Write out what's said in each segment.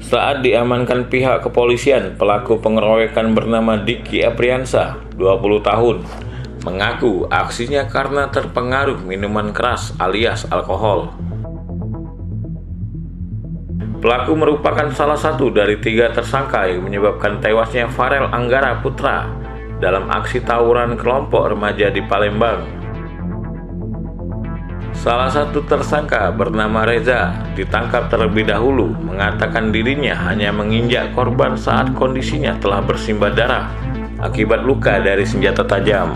Saat diamankan pihak kepolisian, pelaku pengeroyokan bernama Diki Apriansa, 20 tahun, mengaku aksinya karena terpengaruh minuman keras alias alkohol. Pelaku merupakan salah satu dari 3 tersangka yang menyebabkan tewasnya Farel Anggara Putra dalam aksi tawuran kelompok remaja di Palembang. Salah satu tersangka bernama Reza ditangkap terlebih dahulu, mengatakan dirinya hanya menginjak korban saat kondisinya telah bersimbah darah akibat luka dari senjata tajam.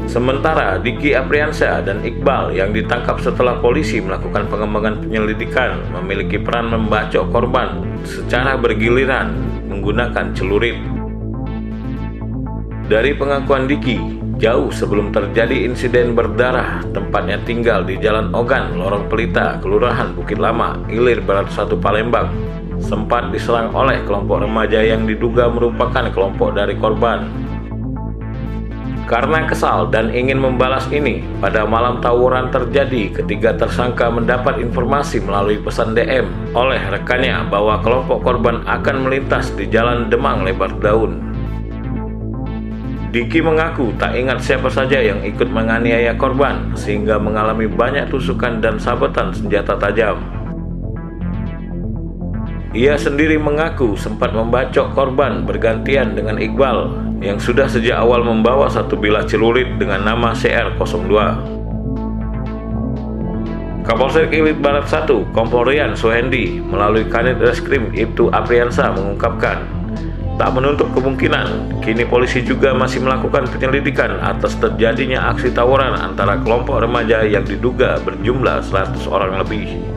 Sementara Diki Apriansa dan Iqbal yang ditangkap setelah polisi melakukan pengembangan penyelidikan memiliki peran membacok korban secara bergiliran menggunakan celurit. Dari pengakuan Diki, jauh sebelum terjadi insiden berdarah, tempatnya tinggal di Jalan Ogan, Lorong Pelita, Kelurahan Bukit Lama, Ilir Barat 1 Palembang, sempat diserang oleh kelompok remaja yang diduga merupakan kelompok dari korban. Karena kesal dan ingin membalas ini, pada malam tawuran terjadi, ketiga tersangka mendapat informasi melalui pesan DM oleh rekannya bahwa kelompok korban akan melintas di Jalan Demang Lebar Daun. Diki mengaku tak ingat siapa saja yang ikut menganiaya korban sehingga mengalami banyak tusukan dan sabetan senjata tajam. Ia sendiri mengaku sempat membacok korban bergantian dengan Iqbal yang sudah sejak awal membawa satu bilah celurit dengan nama CR02. Kapolsek Ilir Barat 1 Kompol Rian Suhendi melalui Kanit Reskrim Ibtu Apriansa mengungkapkan, tak menutup kemungkinan, kini polisi juga masih melakukan penyelidikan atas terjadinya aksi tawuran antara kelompok remaja yang diduga berjumlah 100 orang lebih.